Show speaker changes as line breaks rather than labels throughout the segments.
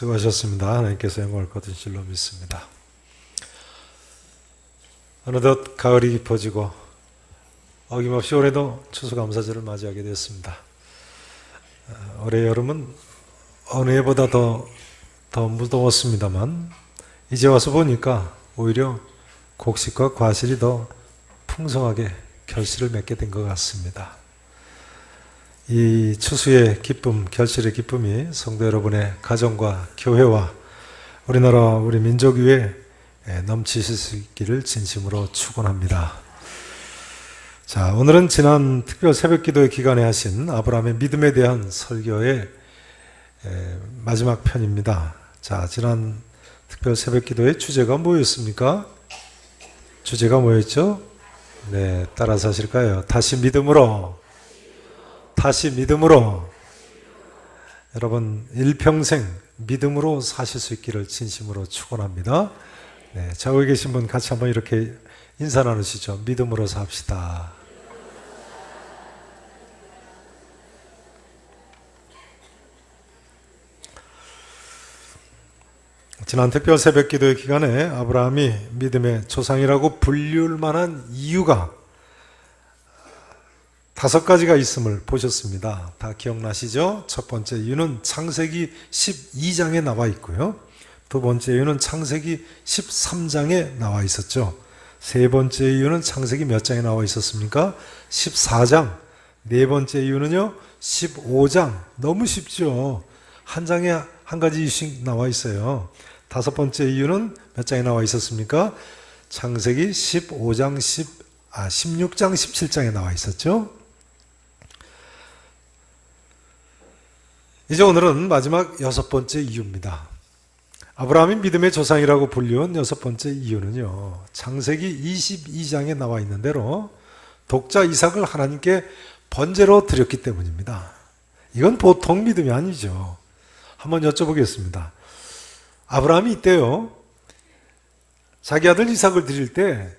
수고하셨습니다. 하나님께서 영광을 거두신 줄로 믿습니다. 어느덧 가을이 깊어지고 어김없이 올해도 추수감사절을 맞이하게 됐습니다. 올해 여름은 어느 해보다 더 무더웠습니다만 이제 와서 보니까 오히려 곡식과 과실이 더 풍성하게 결실을 맺게 된 것 같습니다. 이 추수의 기쁨, 결실의 기쁨이 성도 여러분의 가정과 교회와 우리나라 우리 민족 위에 넘치실 수 있기를 진심으로 축원합니다. 자, 오늘은 지난 특별 새벽기도회 기간에 하신 아브라함의 믿음에 대한 설교의 마지막 편입니다. 자, 지난 특별 새벽기도회 주제가 뭐였습니까? 주제가 뭐였죠? 네, 따라서 하실까요? 다시 믿음으로. 여러분 일평생 믿음으로 사실 수 있기를 진심으로 축원합니다. 네, 좌우에 계신 분 같이 한번 이렇게 인사 나누시죠. 믿음으로 삽시다. 지난 특별 새벽 기도의 기간에 아브라함이 믿음의 조상이라고 불릴 만한 이유가 5가지가 있음을 보셨습니다. 다 기억나시죠? 첫 번째 이유는 창세기 12장에 나와 있고요. 두 번째 이유는 창세기 13장에 나와 있었죠. 세 번째 이유는 창세기 몇 장에 나와 있었습니까? 14장. 네 번째 이유는요, 15장. 너무 쉽죠? 한 장에 한 가지 이유씩 나와 있어요. 다섯 번째 이유는 몇 장에 나와 있었습니까? 창세기 16장, 17장에 나와 있었죠. 이제 오늘은 마지막 6번째 이유입니다. 아브라함이 믿음의 조상이라고 불리운 6번째 이유는요, 창세기 22장에 나와 있는 대로 독자 이삭을 하나님께 번제로 드렸기 때문입니다. 이건 보통 믿음이 아니죠. 한번 여쭤보겠습니다. 아브라함이 이때요, 자기 아들 이삭을 드릴 때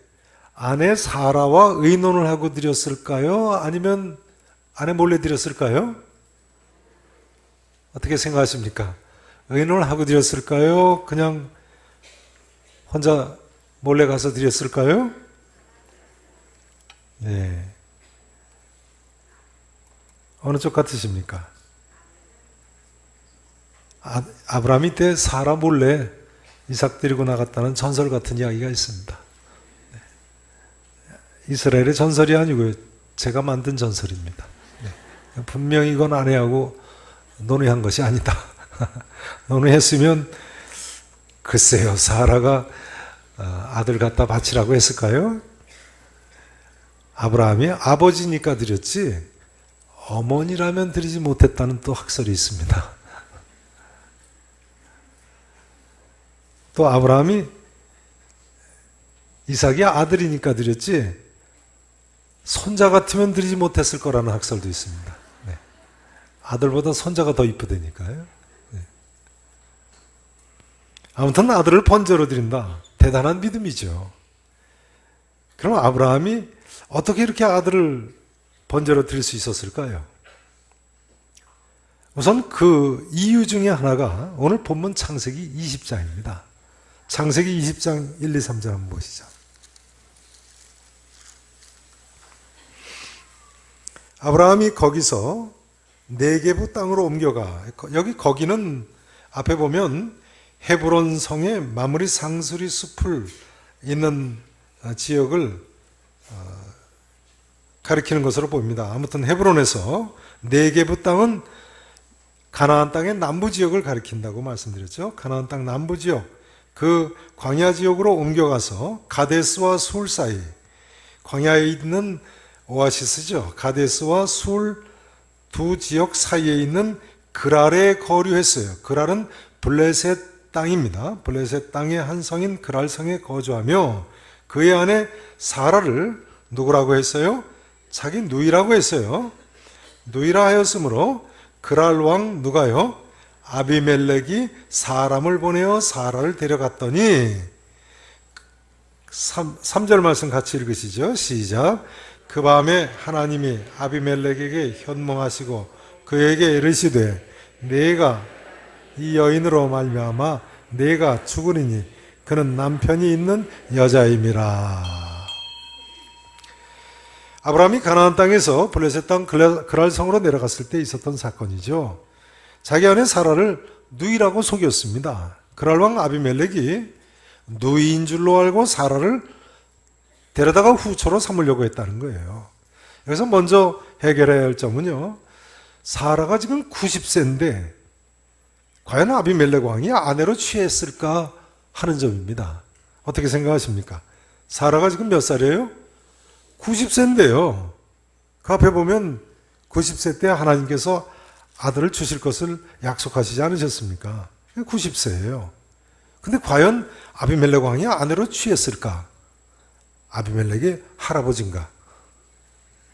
아내 사라와 의논을 하고 드렸을까요? 아니면 아내 몰래 드렸을까요? 어떻게 생각하십니까? 의논을 하고 드렸을까요? 그냥 혼자 몰래 가서 드렸을까요? 네. 어느 쪽 같으십니까? 아브라함이 때 사라 몰래 이삭 데리고 나갔다는 전설 같은 이야기가 있습니다. 네. 이스라엘의 전설이 아니고요, 제가 만든 전설입니다. 네. 분명히 이건 아내하고 논의한 것이 아니다. 논의했으면 글쎄요, 사라가 아들 갖다 바치라고 했을까요? 아브라함이 아버지니까 드렸지 어머니라면 드리지 못했다는 또 학설이 있습니다. 또 아브라함이 이삭이 아들이니까 드렸지 손자 같으면 드리지 못했을 거라는 학설도 있습니다. 네. 아들보다 손자가 더 이쁘다니까요. 네. 아무튼 아들을 번제로 드린다. 대단한 믿음이죠. 그럼 아브라함이 어떻게 이렇게 아들을 번제로 드릴 수 있었을까요? 우선 그 이유 중에 하나가 오늘 본문 창세기 20장입니다. 창세기 20장 1, 2, 3절 한번 보시죠. 아브라함이 거기서 네게부 땅으로 옮겨가. 여기 거기는 앞에 보면 헤브론 성의 마므리 상수리 숲을 있는 지역을 가리키는 것으로 보입니다. 아무튼 헤브론에서 네게부 땅은 가나안 땅의 남부 지역을 가리킨다고 말씀드렸죠. 가나안 땅 남부 지역, 그 광야 지역으로 옮겨가서 가데스와 술 사이, 광야에 있는 오아시스죠. 가데스와 술 두 지역 사이에 있는 그랄에 거류했어요. 그랄은 블레셋 땅입니다. 블레셋 땅의 한 성인 그랄 성에 거주하며 그의 아내 사라를 누구라고 했어요? 자기 누이라고 했어요. 누이라 하였으므로 그랄 왕 누가요? 아비멜렉이 사람을 보내어 사라를 데려갔더니 3절 말씀 같이 읽으시죠. 시작. 그 밤에 하나님이 아비멜렉에게 현몽하시고 그에게 이르시되 내가 이 여인으로 말미암아 내가 죽으리니 그는 남편이 있는 여자임이라. 아브라함이 가나안 땅에서 블레셋 땅 그랄성으로 내려갔을 때 있었던 사건이죠. 자기 아내 사라를 누이라고 속였습니다. 그랄 왕 아비멜렉이 누이인 줄로 알고 사라를 데려다가 후처로 삼으려고 했다는 거예요. 여기서 먼저 해결해야 할 점은요, 사라가 지금 90세인데 과연 아비멜렉 왕이 아내로 취했을까 하는 점입니다. 어떻게 생각하십니까? 사라가 지금 몇 살이에요? 90세인데요. 그 앞에 보면 90세 때 하나님께서 아들을 주실 것을 약속하시지 않으셨습니까? 90세예요. 근데 과연 아비멜렉 왕이 아내로 취했을까? 아비멜렉의 할아버지인가?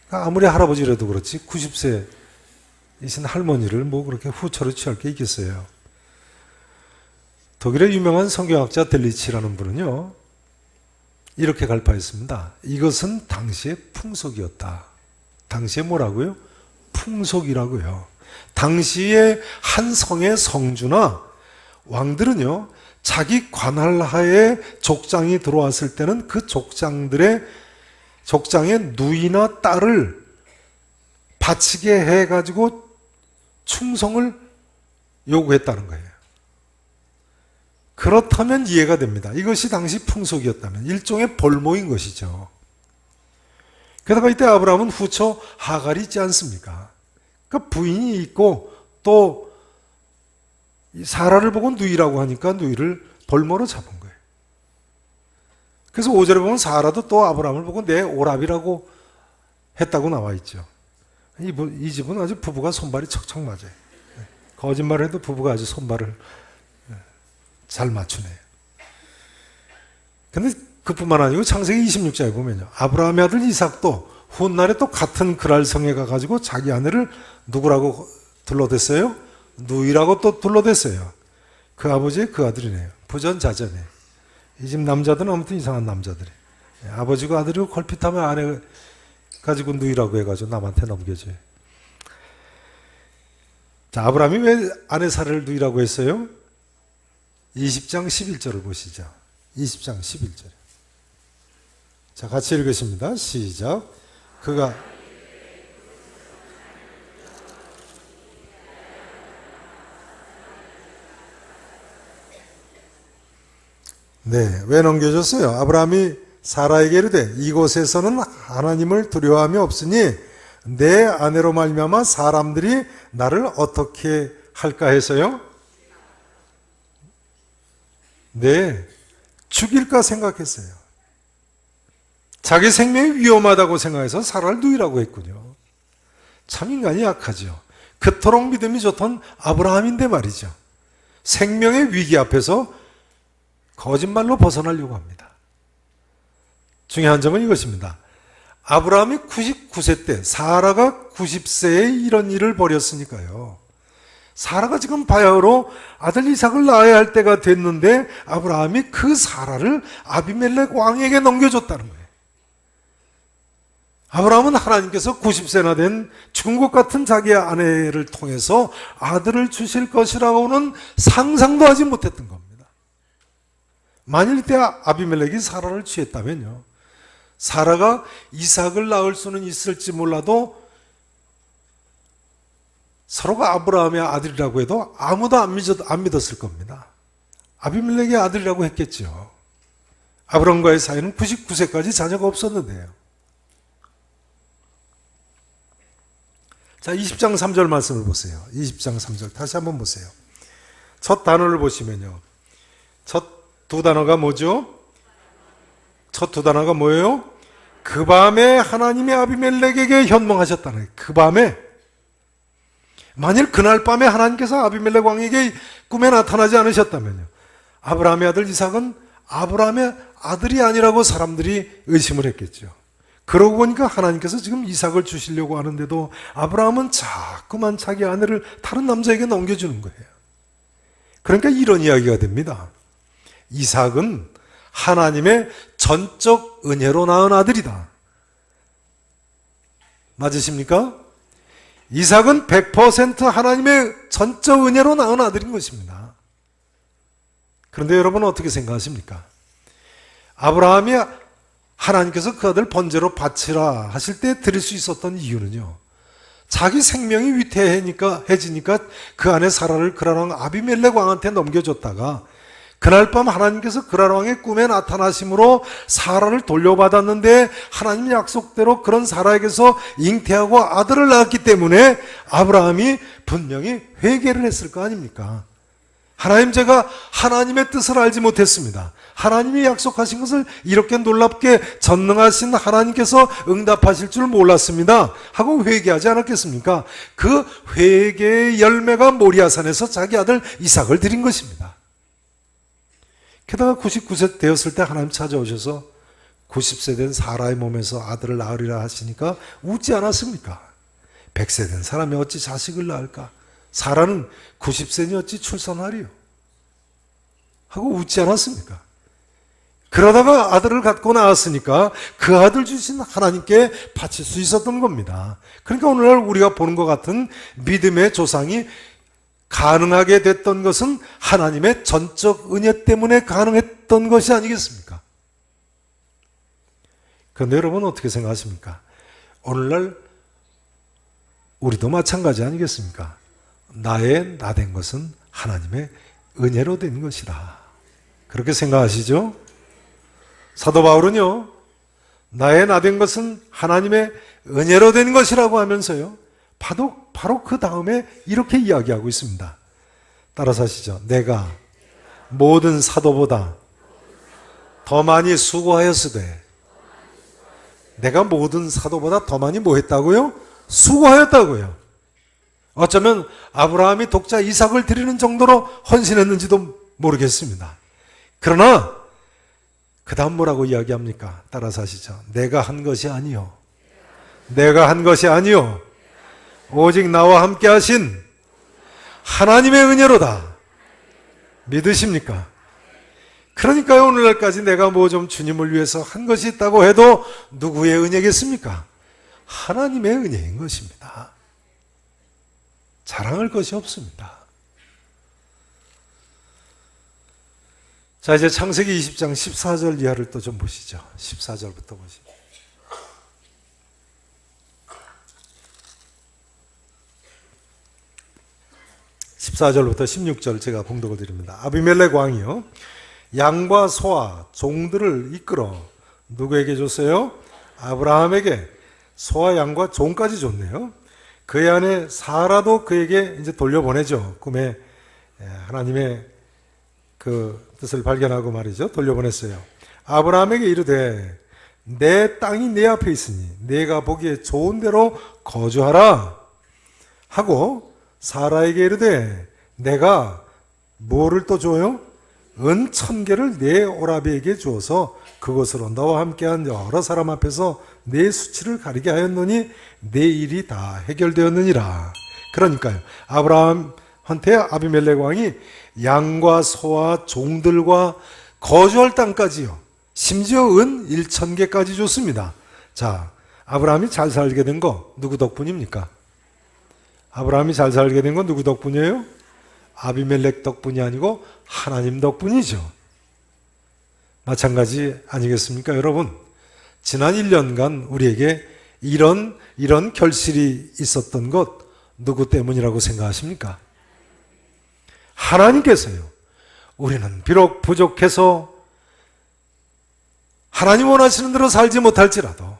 아무리 할아버지라도 그렇지 90세이신 할머니를 뭐 그렇게 후처로 취할 게 있겠어요. 독일의 유명한 성경학자 델리치라는 분은요, 이렇게 갈파했습니다. 이것은 당시의 풍속이었다. 당시에 뭐라고요? 풍속이라고요. 당시의 한 성의 성주나 왕들은요, 자기 관할하에 족장이 들어왔을 때는 그 족장의 누이나 딸을 바치게 해가지고 충성을 요구했다는 거예요. 그렇다면 이해가 됩니다. 이것이 당시 풍속이었다면 일종의 볼모인 것이죠. 게다가 이때 아브라함은 후처 하갈이 있지 않습니까? 그 부인이 있고 또 사라를 보고 누이라고 하니까 누이를 볼모로 잡은 거예요. 그래서 5절에 보면 사라도 또 아브라함을 보고 내 오랍이라고 했다고 나와 있죠. 이 집은 아주 부부가 손발이 척척 맞아요. 거짓말을 해도 부부가 아주 손발을 잘 맞추네요. 근데 그뿐만 아니고 창세기 26장에 보면요, 아브라함의 아들 이삭도 훗날에 또 같은 그랄성에 가가지고 자기 아내를 누구라고 둘러댔어요? 누이라고 또 둘러댔어요. 그 아버지의 그 아들이네요. 부전자전해. 이 집 남자들은 아무튼 이상한 아버지고 아들이고 걸핏하면 아내 가지고 누이라고 해가지고 남한테 넘겨줘요. 자, 아브라함이 왜 아내 사라를 누이라고 했어요? 20장 11절을 보시죠. 20장 11절. 자, 같이 읽으십니다. 시작. 그가 네, 왜 넘겨줬어요? 아브라함이 사라에게 이르되 이곳에서는 하나님을 두려워함이 없으니 내 아내로 말미암아 사람들이 나를 어떻게 할까 해서요? 네, 죽일까 생각했어요. 자기 생명이 위험하다고 생각해서 사라를 누이라고 했군요. 참 인간이 약하죠. 그토록 믿음이 좋던 아브라함인데 말이죠. 생명의 위기 앞에서 거짓말로 벗어나려고 합니다. 중요한 점은 이것입니다. 아브라함이 99세 때 사라가 90세에 이런 일을 벌였으니까요. 사라가 지금 바야흐로 아들 이삭을 낳아야 할 때가 됐는데 아브라함이 그 사라를 아비멜렉 왕에게 넘겨줬다는 거예요. 아브라함은 하나님께서 90세나 된 죽은 것 같은 자기의 아내를 통해서 아들을 주실 것이라고는 상상도 하지 못했던 겁니다. 만일 이때 아비멜렉이 사라를 취했다면요, 사라가 이삭을 낳을 수는 있을지 몰라도 서로가 아브라함의 아들이라고 해도 아무도 안 믿었을 겁니다. 아비멜렉의 아들이라고 했겠죠. 아브라함과의 사이는 99세까지 자녀가 없었는데요. 자, 20장 3절 말씀을 보세요. 20장 3절 다시 한번 보세요. 첫 단어를 보시면요, 첫 두 단어가 뭐죠? 첫 두 단어가 뭐예요? 그 밤에 하나님이 아비멜렉에게 현몽하셨다는 거예요. 그 밤에. 만일 그날 밤에 하나님께서 아비멜렉 왕에게 꿈에 나타나지 않으셨다면요, 아브라함의 아들 이삭은 아브라함의 아들이 아니라고 사람들이 의심을 했겠죠. 그러고 보니까 하나님께서 지금 이삭을 주시려고 하는데도 아브라함은 자꾸만 자기 아내를 다른 남자에게 넘겨주는 거예요. 그러니까 이런 이야기가 됩니다. 이삭은 하나님의 전적 은혜로 낳은 아들이다. 맞으십니까? 이삭은 100% 하나님의 전적 은혜로 낳은 아들인 것입니다. 그런데 여러분 어떻게 생각하십니까? 아브라함이 하나님께서 그 아들 번제로 바치라 하실 때 드릴 수 있었던 이유는요, 자기 생명이 위태해지니까 그 안에 사라를 그랄왕 아비멜렉 왕한테 넘겨줬다가 그날 밤 하나님께서 그랄 왕의 꿈에 나타나심으로 사라를 돌려받았는데 하나님 약속대로 그런 사라에게서 잉태하고 아들을 낳았기 때문에 아브라함이 분명히 회개를 했을 거 아닙니까? 하나님, 제가 하나님의 뜻을 알지 못했습니다. 하나님이 약속하신 것을 이렇게 놀랍게 전능하신 하나님께서 응답하실 줄 몰랐습니다 하고 회개하지 않았겠습니까? 그 회개의 열매가 모리아산에서 자기 아들 이삭을 드린 것입니다. 게다가 99세 되었을 때 하나님 찾아오셔서 90세 된 사라의 몸에서 아들을 낳으리라 하시니까 웃지 않았습니까? 100세 된 사람이 어찌 자식을 낳을까? 사라는 90세니 어찌 출산하리요? 하고 웃지 않았습니까? 그러다가 아들을 갖고 나왔으니까 그 아들 주신 하나님께 바칠 수 있었던 겁니다. 그러니까 오늘날 우리가 보는 것 같은 믿음의 조상이 가능하게 됐던 것은 하나님의 전적 은혜 때문에 가능했던 것이 아니겠습니까? 그런데 여러분 어떻게 생각하십니까? 오늘날 우리도 마찬가지 아니겠습니까? 나의 나된 것은 하나님의 은혜로 된 것이라. 그렇게 생각하시죠? 사도 바울은요, 나의 나된 것은 하나님의 은혜로 된 것이라고 하면서요, 바로 그 다음에 이렇게 이야기하고 있습니다. 따라서 하시죠. 내가 모든 사도보다 더 많이 수고하였으되, 내가 모든 사도보다 더 많이 뭐 했다고요? 수고하였다고요. 어쩌면 아브라함이 독자 이삭을 드리는 정도로 헌신했는지도 모르겠습니다. 그러나 그 다음 뭐라고 이야기합니까? 따라서 하시죠. 내가 한 것이 아니요, 내가 한 것이 아니요, 오직 나와 함께 하신 하나님의 은혜로다. 믿으십니까? 그러니까요, 오늘날까지 내가 뭐 좀 주님을 위해서 한 것이 있다고 해도 누구의 은혜겠습니까? 하나님의 은혜인 것입니다. 자랑할 것이 없습니다. 자, 이제 창세기 20장 14절 이하를 또 좀 보시죠. 14절부터 보시죠. 14절부터 16절 제가 봉독을 드립니다. 아비멜렉 왕이요, 양과 소와 종들을 이끌어 누구에게 줬어요? 아브라함에게 소와 양과 종까지 줬네요. 그의 아내 사라도 그에게 이제 돌려보내죠. 꿈에 하나님의 그 뜻을 발견하고 말이죠. 돌려보냈어요. 아브라함에게 이르되 내 땅이 내 앞에 있으니 내가 보기에 좋은 대로 거주하라 하고, 사라에게 이르되 내가 뭐를 또 줘요? 은 1000개를 내 오라비에게 주어서 그것으로 너와 함께한 여러 사람 앞에서 내 수치를 가리게 하였노니 내 일이 다 해결되었느니라. 그러니까요, 아브라함한테 아비멜렉 왕이 양과 소와 종들과 거주할 땅까지요, 심지어 은 1000개까지 줬습니다. 자, 아브라함이 잘 살게 된 거 누구 덕분입니까? 아브라함이 잘 살게 된 건 누구 덕분이에요? 아비멜렉 덕분이 아니고 하나님 덕분이죠. 마찬가지 아니겠습니까, 여러분? 지난 1년간 우리에게 이런 결실이 있었던 것 누구 때문이라고 생각하십니까? 하나님께서요. 우리는 비록 부족해서 하나님 원하시는 대로 살지 못할지라도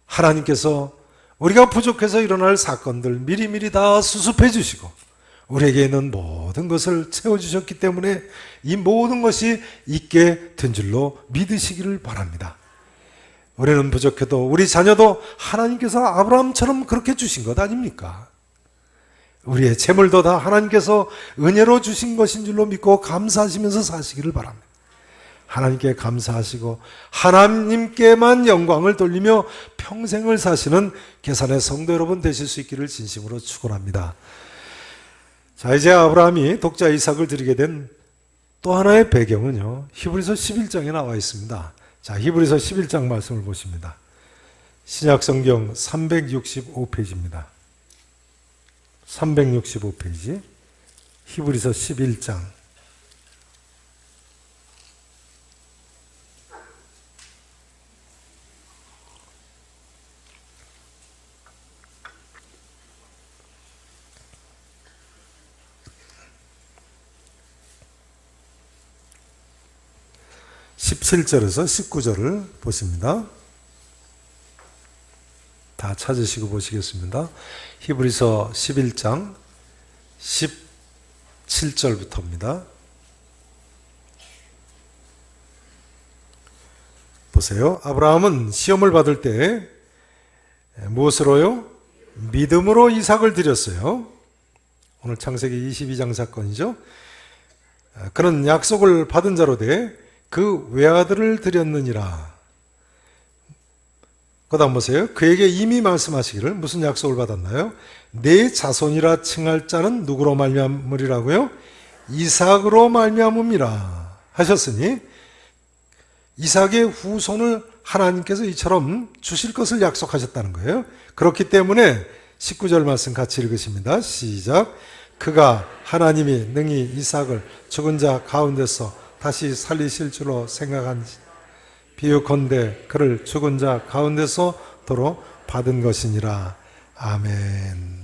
하나님께서 우리가 부족해서 일어날 사건들 미리미리 다 수습해 주시고 우리에게 있는 모든 것을 채워주셨기 때문에 이 모든 것이 있게 된 줄로 믿으시기를 바랍니다. 우리는 부족해도 우리 자녀도 하나님께서 아브라함처럼 그렇게 주신 것 아닙니까? 우리의 재물도 다 하나님께서 은혜로 주신 것인 줄로 믿고 감사하시면서 사시기를 바랍니다. 하나님께 감사하시고 하나님께만 영광을 돌리며 평생을 사시는 계산의 성도 여러분 되실 수 있기를 진심으로 축원합니다. 자, 이제 아브라함이 독자 이삭을 드리게 된 또 하나의 배경은요, 히브리서 11장에 나와 있습니다. 자, 히브리서 11장 말씀을 보십니다. 신약성경 365페이지입니다. 365페이지 히브리서 11장 17절에서 19절을 보십니다. 다 찾으시고 보시겠습니다. 히브리서 11장 17절부터입니다. 보세요. 아브라함은 시험을 받을 때 무엇으로요? 믿음으로 이삭을 드렸어요. 오늘 창세기 22장 사건이죠. 그는 약속을 받은 자로 돼 그 외아들을 드렸느니라. 그 다음 보세요. 그에게 이미 말씀하시기를 무슨 약속을 받았나요? 내 자손이라 칭할 자는 누구로 말미암으리라고요? 이삭으로 말미암음이라 하셨으니 이삭의 후손을 하나님께서 이처럼 주실 것을 약속하셨다는 거예요. 그렇기 때문에 19절 말씀 같이 읽으십니다. 시작. 그가 하나님이 능히 이삭을 죽은 자 가운데서 다시 살리실 줄로 생각한지 비유컨대 그를 죽은 자 가운데서 도로 받은 것이니라. 아멘.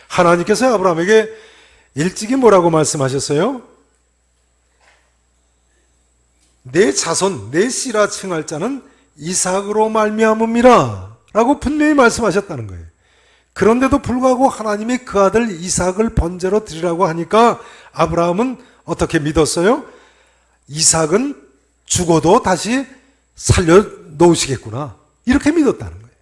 하나님께서 아브라함에게 일찍이 뭐라고 말씀하셨어요? 내 자손, 내 씨라 칭할 자는 이삭으로 말미암음이라 라고 분명히 말씀하셨다는 거예요. 그런데도 불구하고 하나님이 그 아들 이삭을 번제로 드리라고 하니까 아브라함은 어떻게 믿었어요? 이삭은 죽어도 다시 살려놓으시겠구나. 이렇게 믿었다는 거예요.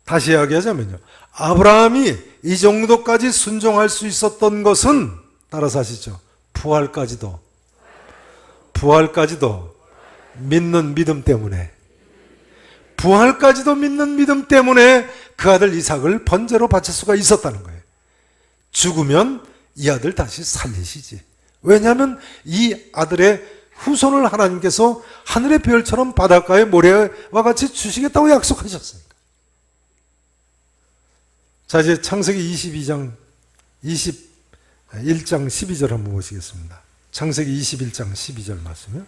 다시 이야기하자면요. 아브라함이 이 정도까지 순종할 수 있었던 것은 따라서 하시죠. 부활까지도 믿는 믿음 때문에 부활까지도 믿는 믿음 때문에 그 아들 이삭을 번제로 바칠 수가 있었다는 거예요. 죽으면 이 아들 다시 살리시지. 왜냐하면 이 아들의 후손을 하나님께서 하늘의 별처럼 바닷가의 모래와 같이 주시겠다고 약속하셨으니까. 자, 이제 창세기 21장 12절 한번 보시겠습니다. 창세기 21장 12절 말씀이요.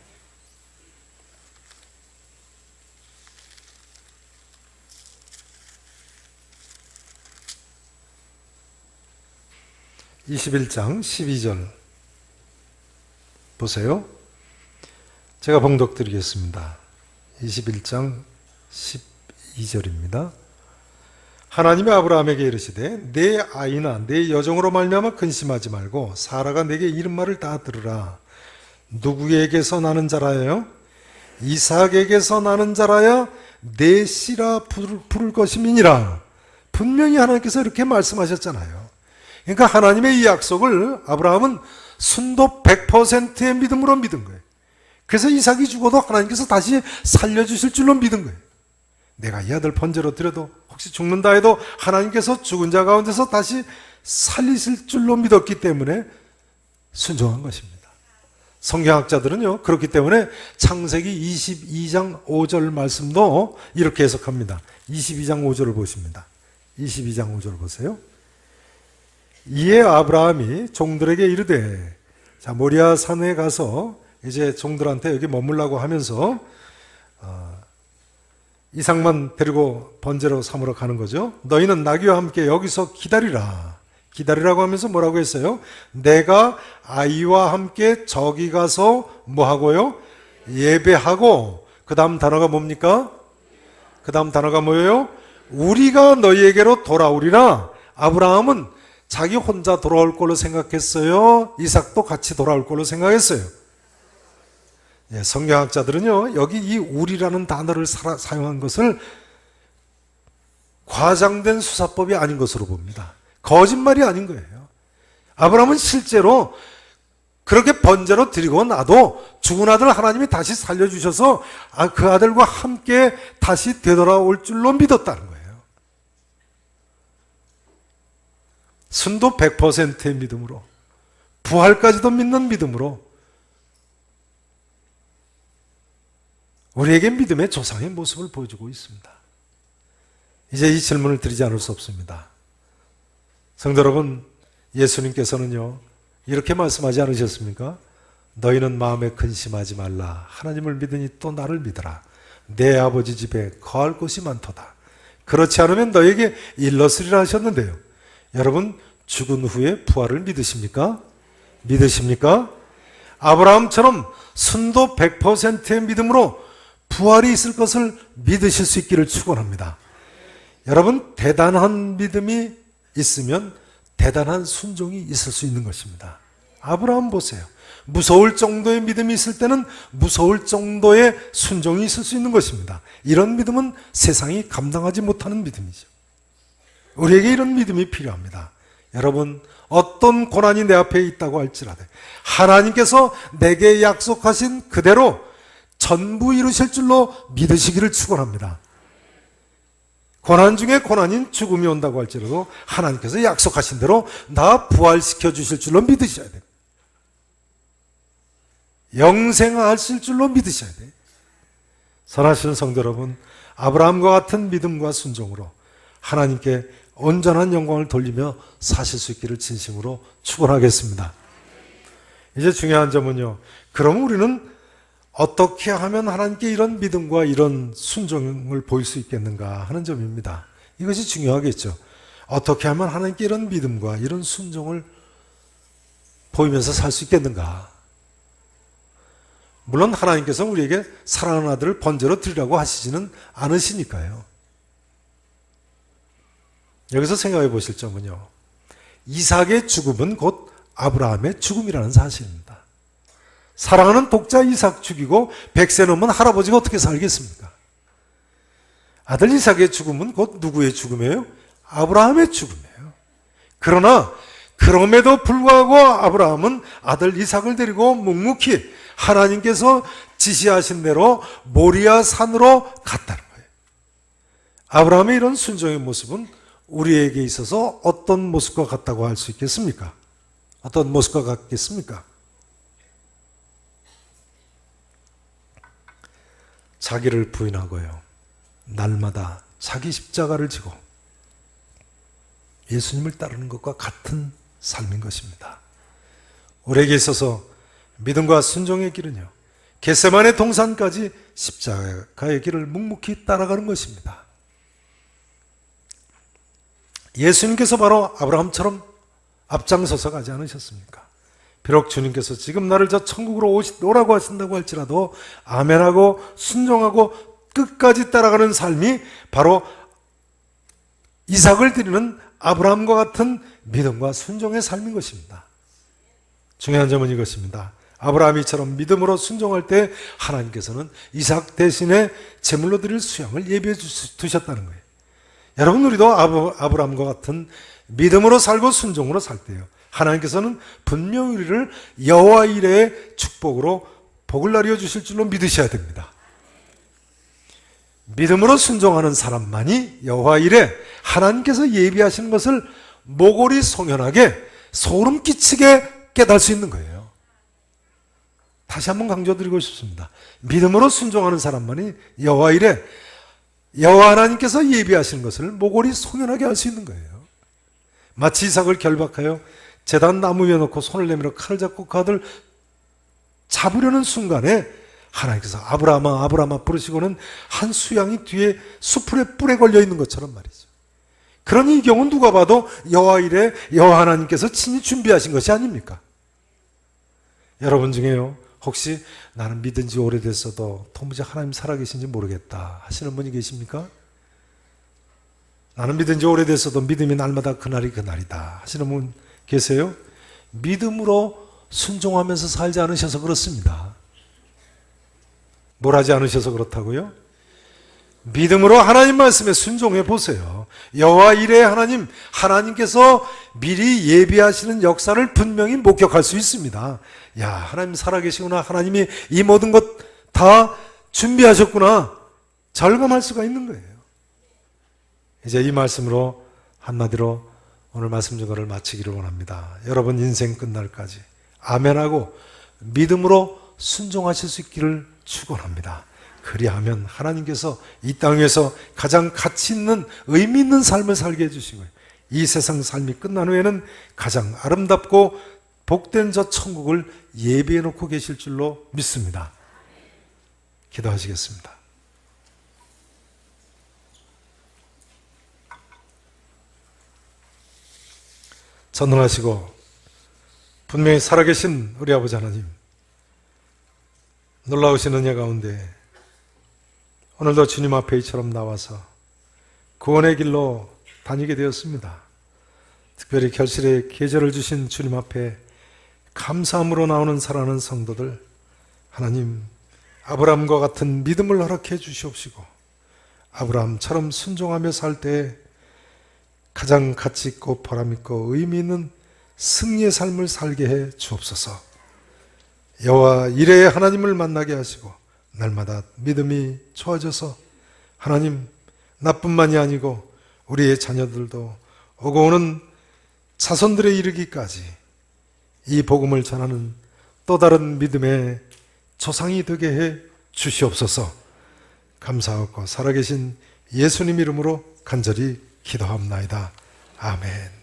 (21장 12절) 보세요. 제가 봉독 드리겠습니다. 21장 12절입니다. 하나님이 아브라함에게 이르시되 내 아이나 내 여종으로 말미암아 근심하지 말고 사라가 내게 이른 말을 다 들으라. 누구에게서 나는 자라요? 이삭에게서 나는 자라야 내 씨라 부를 것임이니라. 분명히 하나님께서 이렇게 말씀하셨잖아요. 그러니까 하나님의 이 약속을 아브라함은 순도 100%의 믿음으로 믿은 거예요. 그래서 이삭이 죽어도 하나님께서 다시 살려주실 줄로 믿은 거예요. 내가 이 아들 번제로 드려도 혹시 죽는다 해도 하나님께서 죽은 자 가운데서 다시 살리실 줄로 믿었기 때문에 순종한 것입니다. 성경학자들은요, 그렇기 때문에 창세기 22장 5절 말씀도 이렇게 해석합니다. 22장 5절을 보십니다. 22장 5절 보세요. 이에 아브라함이 종들에게 이르되, 자, 모리아 산에 가서 이제 종들한테 여기 머물라고 하면서 이삭만 데리고 번제로 삼으러 가는 거죠. 너희는 나귀와 함께 여기서 기다리라. 기다리라고 하면서 뭐라고 했어요? 내가 아이와 함께 저기 가서 뭐 하고요? 예배하고, 그 다음 단어가 뭡니까? 그 다음 단어가 뭐예요? 우리가 너희에게로 돌아오리라. 아브라함은 자기 혼자 돌아올 걸로 생각했어요? 이삭도 같이 돌아올 걸로 생각했어요? 예, 성경학자들은요, 여기 이 우리라는 단어를 사용한 것을 과장된 수사법이 아닌 것으로 봅니다. 거짓말이 아닌 거예요. 아브라함은 실제로 그렇게 번제로 드리고 나도 죽은 아들 하나님이 다시 살려주셔서 그 아들과 함께 다시 되돌아올 줄로 믿었다는 거예요. 순도 100%의 믿음으로, 부활까지도 믿는 믿음으로 우리에게 믿음의 조상의 모습을 보여주고 있습니다. 이제 이 질문을 드리지 않을 수 없습니다. 성도 여러분, 예수님께서는요, 이렇게 말씀하지 않으셨습니까? 너희는 마음에 근심하지 말라. 하나님을 믿으니 또 나를 믿어라. 내 아버지 집에 거할 곳이 많도다. 그렇지 않으면 너에게 일렀으리라 하셨는데요. 여러분, 죽은 후에 부활을 믿으십니까? 믿으십니까? 아브라함처럼 순도 100%의 믿음으로 부활이 있을 것을 믿으실 수 있기를 축원합니다. 여러분, 대단한 믿음이 있으면 대단한 순종이 있을 수 있는 것입니다. 아브라함 보세요. 무서울 정도의 믿음이 있을 때는 무서울 정도의 순종이 있을 수 있는 것입니다. 이런 믿음은 세상이 감당하지 못하는 믿음이죠. 우리에게 이런 믿음이 필요합니다. 여러분, 어떤 고난이 내 앞에 있다고 할지라도 하나님께서 내게 약속하신 그대로 전부 이루실 줄로 믿으시기를 축원합니다. 고난 중에 고난인 죽음이 온다고 할지라도 하나님께서 약속하신 대로 나 부활시켜 주실 줄로 믿으셔야 됩니다. 영생하실 줄로 믿으셔야 돼요. 선하시는 성도 여러분, 아브라함과 같은 믿음과 순종으로 하나님께 온전한 영광을 돌리며 사실 수 있기를 진심으로 축원하겠습니다. 이제 중요한 점은요, 그럼 우리는 어떻게 하면 하나님께 이런 믿음과 이런 순종을 보일 수 있겠는가 하는 점입니다. 이것이 중요하겠죠. 어떻게 하면 하나님께 이런 믿음과 이런 순종을 보이면서 살 수 있겠는가. 물론 하나님께서 우리에게 사랑하는 아들을 번제로 드리라고 하시지는 않으시니까요. 여기서 생각해 보실 점은요, 이삭의 죽음은 곧 아브라함의 죽음이라는 사실입니다. 사랑하는 독자 이삭 죽이고 100세 넘은 할아버지가 어떻게 살겠습니까? 아들 이삭의 죽음은 곧 누구의 죽음이에요? 아브라함의 죽음이에요. 그러나 그럼에도 불구하고 아브라함은 아들 이삭을 데리고 묵묵히 하나님께서 지시하신 대로 모리아 산으로 갔다는 거예요. 아브라함의 이런 순종의 모습은 우리에게 있어서 어떤 모습과 같다고 할 수 있겠습니까? 어떤 모습과 같겠습니까? 자기를 부인하고요, 날마다 자기 십자가를 지고 예수님을 따르는 것과 같은 삶인 것입니다. 우리에게 있어서 믿음과 순종의 길은요, 겟세마네 동산까지 십자가의 길을 묵묵히 따라가는 것입니다. 예수님께서 바로 아브라함처럼 앞장서서 가지 않으셨습니까? 비록 주님께서 지금 나를 저 천국으로 오라고 하신다고 할지라도 아멘하고 순종하고 끝까지 따라가는 삶이 바로 이삭을 드리는 아브라함과 같은 믿음과 순종의 삶인 것입니다. 중요한 점은 이것입니다. 아브라함이처럼 믿음으로 순종할 때 하나님께서는 이삭 대신에 제물로 드릴 수양을 예비해 두셨다는 거예요. 여러분, 우리도 아브라함과 같은 믿음으로 살고 순종으로 살 때요, 하나님께서는 분명히 우리를 여호와 이레의 축복으로 복을 나뉘어 주실 줄로 믿으셔야 됩니다. 믿음으로 순종하는 사람만이 여호와 이레 하나님께서 예비하시는 것을 모골이 송연하게 소름 끼치게 깨달을 수 있는 거예요. 다시 한번 강조드리고 싶습니다. 믿음으로 순종하는 사람만이 여호와 이레 여호와 하나님께서 예비하시는 것을 모골이 송연하게 알 수 있는 거예요. 마치 이삭을 결박하여 제단 나무 위에 놓고 손을 내밀어 칼을 잡고 그 아들 잡으려는 순간에 하나님께서 아브라함아 아브라함아 부르시고는 한 수양이 뒤에 수풀에 뿔에 걸려 있는 것처럼 말이죠. 그러니 이 경우는 누가 봐도 여호와 이레 여호와 하나님께서 친히 준비하신 것이 아닙니까? 여러분 중에요, 혹시 나는 믿은 지 오래됐어도 도무지 하나님 살아계신지 모르겠다 하시는 분이 계십니까? 나는 믿은 지 오래됐어도 믿음이 날마다 그날이 그날이다 하시는 분 계세요? 믿음으로 순종하면서 살지 않으셔서 그렇습니다. 뭘 하지 않으셔서 그렇다고요? 믿음으로 하나님 말씀에 순종해 보세요. 여호와 이레 하나님, 하나님께서 미리 예비하시는 역사를 분명히 목격할 수 있습니다. 야, 하나님 살아계시구나, 하나님이 이 모든 것 다 준비하셨구나, 절감할 수가 있는 거예요. 이제 이 말씀으로 한마디로 오늘 말씀 증거를 마치기를 원합니다. 여러분 인생 끝날까지 아멘하고 믿음으로 순종하실 수 있기를 축원합니다. 그리하면 하나님께서 이 땅에서 가장 가치 있는 의미 있는 삶을 살게 해주시고요. 이 세상 삶이 끝난 후에는 가장 아름답고 복된 저 천국을 예비해 놓고 계실 줄로 믿습니다. 기도하시겠습니다. 전능하시고 분명히 살아계신 우리 아버지 하나님, 놀라우신 은혜 가운데 오늘도 주님 앞에 이처럼 나와서 구원의 길로 다니게 되었습니다. 특별히 결실의 계절을 주신 주님 앞에 감사함으로 나오는 사랑하는 성도들, 하나님 아브라함과 같은 믿음을 허락해 주시옵시고 아브라함처럼 순종하며 살 때 가장 가치 있고 보람 있고 의미 있는 승리의 삶을 살게 해 주옵소서. 여호와 이레의 하나님을 만나게 하시고 날마다 믿음이 좋아져서 하나님 나뿐만이 아니고 우리의 자녀들도 오고 오는 자손들에 이르기까지 이 복음을 전하는 또 다른 믿음의 조상이 되게 해 주시옵소서. 감사하고 살아계신 예수님 이름으로 간절히 기도합나이다. 아멘.